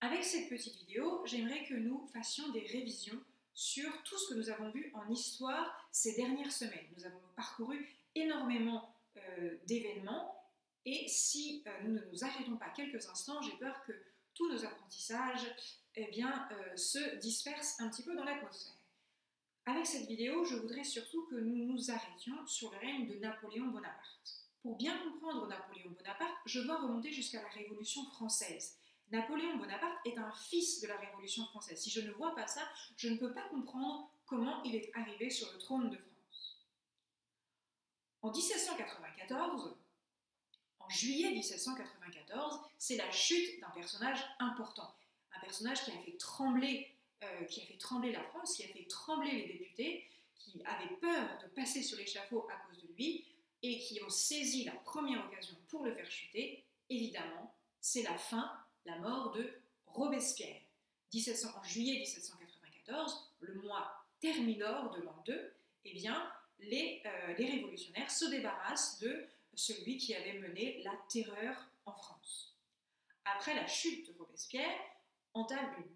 Avec cette petite vidéo, j'aimerais que nous fassions des révisions sur tout ce que nous avons vu en histoire ces dernières semaines. Nous avons parcouru énormément d'événements et si nous ne nous arrêtons pas quelques instants, j'ai peur que tous nos apprentissages se dispersent un petit peu dans l'atmosphère. Avec cette vidéo, je voudrais surtout que nous nous arrêtions sur le règne de Napoléon Bonaparte. Pour bien comprendre Napoléon Bonaparte, je dois remonter jusqu'à la Révolution française. Napoléon Bonaparte est un fils de la Révolution française. Si je ne vois pas ça, je ne peux pas comprendre comment il est arrivé sur le trône de France. En 1794, en juillet 1794, c'est la chute d'un personnage important. Un personnage qui a fait trembler la France, qui a fait trembler les députés, qui avaient peur de passer sur l'échafaud à cause de lui et qui ont saisi la première occasion pour le faire chuter. Évidemment, c'est la mort de Robespierre. En juillet 1794, le mois terminor de l'an 2, les révolutionnaires se débarrassent de celui qui allait mener la terreur en France. Après la chute de Robespierre,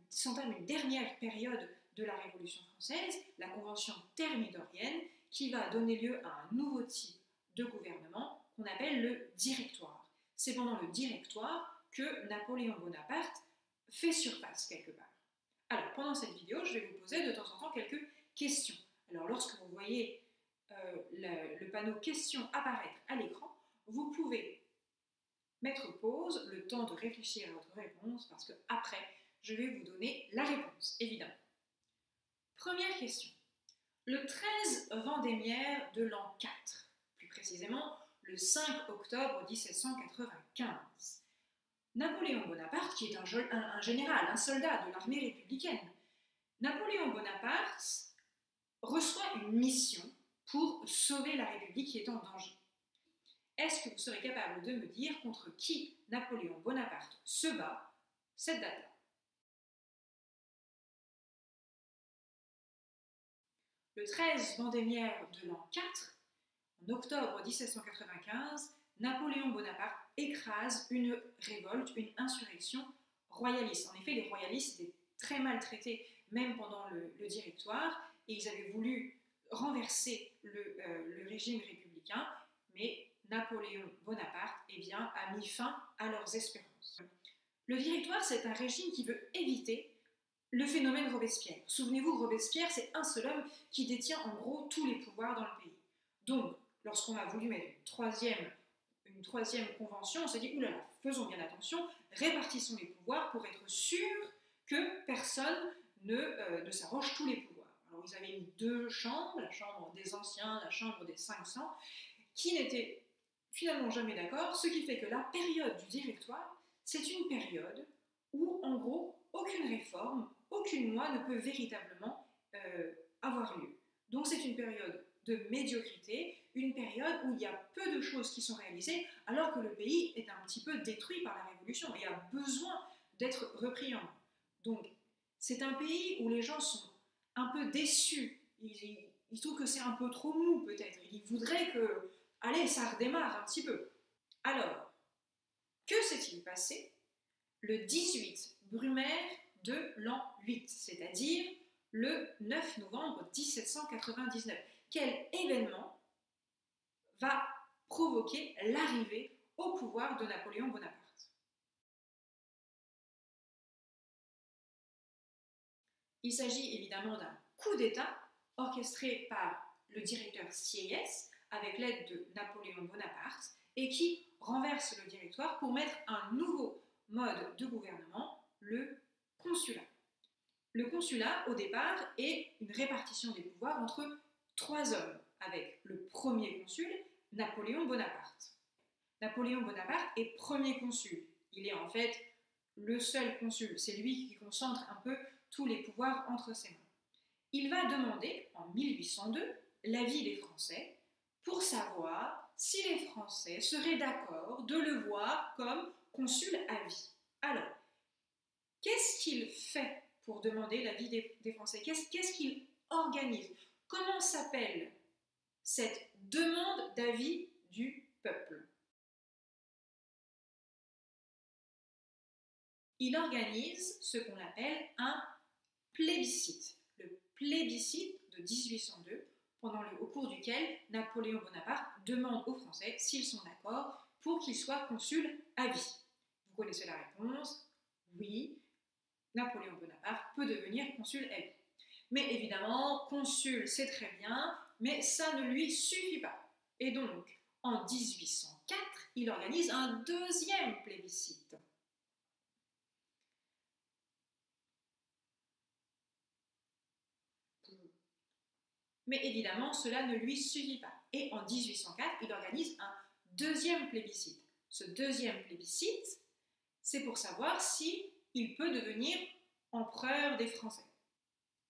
s'entame une dernière période de la Révolution française, la Convention thermidorienne, qui va donner lieu à un nouveau type de gouvernement qu'on appelle le Directoire. C'est pendant le Directoire que Napoléon Bonaparte fait surface quelque part. Alors, pendant cette vidéo, je vais vous poser de temps en temps quelques questions. Alors, lorsque vous voyez le panneau questions apparaître à l'écran, vous pouvez mettre pause, le temps de réfléchir à votre réponse, parce que après, je vais vous donner la réponse, évidemment. Première question. Le 13 Vendémiaire de l'an 4, plus précisément le 5 octobre 1795, Napoléon Bonaparte, qui est un général, un soldat de l'armée républicaine, Napoléon Bonaparte reçoit une mission pour sauver la République qui est en danger. Est-ce que vous serez capable de me dire contre qui Napoléon Bonaparte se bat cette date-là? Le 13 Vendémiaire de l'an 4, en octobre 1795, Napoléon Bonaparte écrase une révolte, une insurrection royaliste. En effet, les royalistes étaient très maltraités, même pendant le Directoire, et ils avaient voulu renverser le régime républicain, mais Napoléon Bonaparte a mis fin à leurs espérances. Le Directoire, c'est un régime qui veut éviter le phénomène Robespierre. Souvenez-vous, Robespierre, c'est un seul homme qui détient en gros tous les pouvoirs dans le pays. Donc, lorsqu'on a voulu mettre une troisième convention, on s'est dit, oulala, faisons bien attention, répartissons les pouvoirs pour être sûr que personne ne s'arroge tous les pouvoirs. Alors, ils avaient mis deux chambres, la chambre des anciens, la chambre des 500, qui n'étaient finalement jamais d'accord, ce qui fait que la période du Directoire, c'est une période où, en gros, aucune réforme, aucune loi ne peut véritablement avoir lieu. Donc c'est une période de médiocrité, une période où il y a peu de choses qui sont réalisées, alors que le pays est un petit peu détruit par la Révolution et a besoin d'être repris en main. Donc c'est un pays où les gens sont un peu déçus, ils trouvent que c'est un peu trop mou peut-être, ils voudraient que, allez, ça redémarre un petit peu. Alors, que s'est-il passé le 18 Brumaire de l'an 8, c'est-à-dire le 9 novembre 1799. Quel événement va provoquer l'arrivée au pouvoir de Napoléon Bonaparte? Il s'agit évidemment d'un coup d'État orchestré par le directeur Sieyès avec l'aide de Napoléon Bonaparte et qui renverse le Directoire pour mettre un nouveau mode de gouvernement, le consulat. Le consulat, au départ, est une répartition des pouvoirs entre trois hommes, avec le premier consul, Napoléon Bonaparte. Napoléon Bonaparte est premier consul. Il est en fait le seul consul. C'est lui qui concentre un peu tous les pouvoirs entre ses mains. Il va demander, en 1802, l'avis des Français pour savoir si les Français seraient d'accord de le voir comme consul à vie. Alors, qu'est-ce qu'il fait pour demander l'avis des Français? Qu'est-ce qu'il organise? Comment s'appelle cette demande d'avis du peuple? il organise ce qu'on appelle un plébiscite. Le plébiscite de 1802, au cours duquel Napoléon Bonaparte demande aux Français s'ils sont d'accord pour qu'il soit consul à vie. Vous connaissez la réponse, oui, Napoléon Bonaparte peut devenir consul à vie. Mais évidemment, consul, c'est très bien, mais ça ne lui suffit pas. Et donc, en 1804, il organise un deuxième plébiscite. Mais évidemment, cela ne lui suffit pas. Et en 1804, il organise un deuxième plébiscite. Ce deuxième plébiscite, c'est pour savoir s'il peut devenir empereur des Français.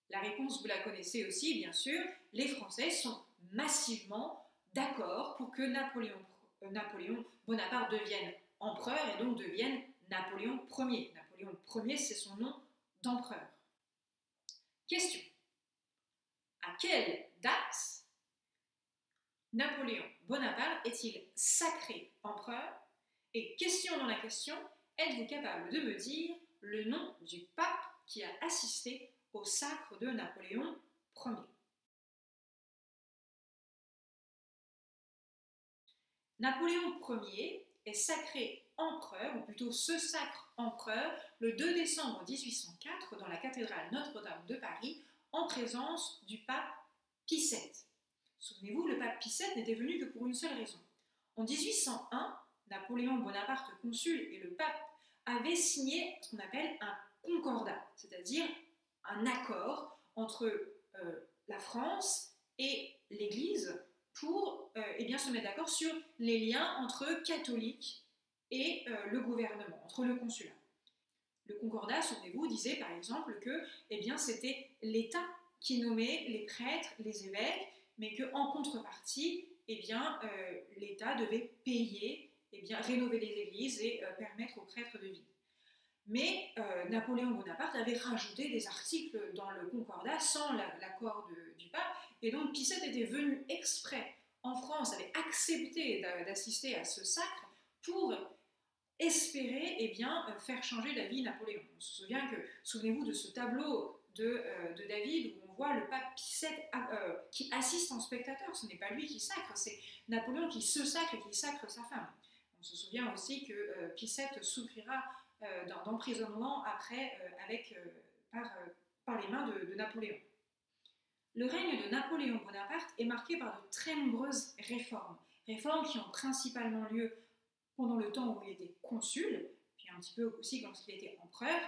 La réponse, vous la connaissez aussi, bien sûr. Les Français sont massivement d'accord pour que Napoléon Bonaparte devienne empereur et donc devienne Napoléon Ier. Napoléon Ier, c'est son nom d'empereur. Question. À quelle date Napoléon Bonaparte est-il sacré empereur? Et question dans la question, êtes-vous capable de me dire le nom du pape qui a assisté au sacre de Napoléon Ier? Napoléon Ier est sacré empereur, ou plutôt se sacre empereur, le 2 décembre 1804 dans la cathédrale Notre-Dame de Paris, en présence du pape Pie VII. Souvenez-vous, le pape Pie VII n'était venu que pour une seule raison. En 1801, Napoléon Bonaparte consul et le pape avaient signé ce qu'on appelle un concordat, c'est-à-dire un accord entre la France et l'Église pour se mettre d'accord sur les liens entre catholiques et le gouvernement, entre le consulat. Le concordat, souvenez-vous, disait par exemple que c'était l'État qui nommait les prêtres, les évêques, mais qu'en contrepartie, l'État devait payer, rénover les églises et permettre aux prêtres de vivre. Mais Napoléon Bonaparte avait rajouté des articles dans le concordat sans l'accord du pape, et donc Pie VII était venu exprès en France, avait accepté d'assister à ce sacre pour espérer faire changer la vie de Napoléon. On se souvient souvenez-vous de ce tableau de David où on voit le pape Pie VII qui assiste en spectateur. Ce n'est pas lui qui sacre, c'est Napoléon qui se sacre et qui sacre sa femme. On se souvient aussi que Pie VII souffrira d'emprisonnement après par les mains de Napoléon. Le règne de Napoléon Bonaparte est marqué par de très nombreuses réformes qui ont principalement lieu pendant le temps où il était consul, puis un petit peu aussi lorsqu'il était empereur,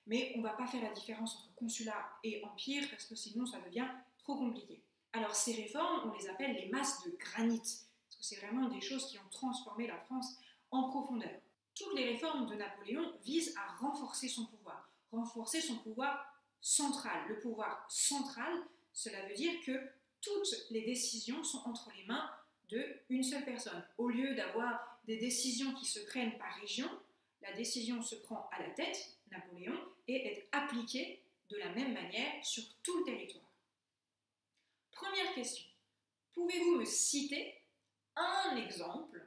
mais on ne va pas faire la différence entre consulat et empire parce que sinon ça devient trop compliqué. Alors ces réformes, on les appelle les masses de granit, parce que c'est vraiment des choses qui ont transformé la France en profondeur. Toutes les réformes de Napoléon visent à renforcer son pouvoir central. Le pouvoir central, cela veut dire que toutes les décisions sont entre les mains d'une seule personne. Au lieu d'avoir des décisions qui se prennent par région, la décision se prend à la tête, Napoléon, et est appliquée de la même manière sur tout le territoire. Première question. Pouvez-vous me citer un exemple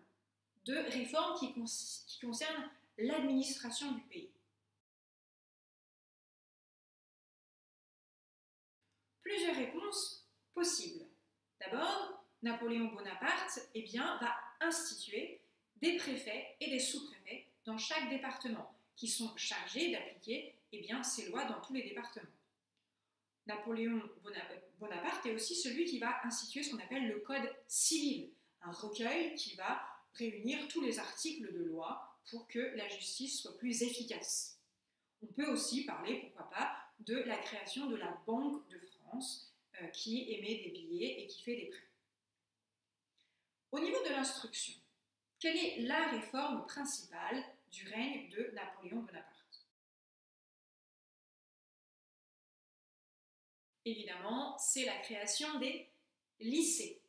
de réforme qui concerne l'administration du pays? Plusieurs réponses possibles. D'abord, Napoléon Bonaparte va instituer des préfets et des sous-préfets dans chaque département qui sont chargés d'appliquer ces lois dans tous les départements. Napoléon Bonaparte est aussi celui qui va instituer ce qu'on appelle le Code civil, un recueil qui va réunir tous les articles de loi pour que la justice soit plus efficace. On peut aussi parler, pourquoi pas, de la création de la Banque de France qui émet des billets et qui fait des prêts. Au niveau de l'instruction, quelle est la réforme principale du règne de Napoléon Bonaparte? Évidemment, c'est la création des lycées.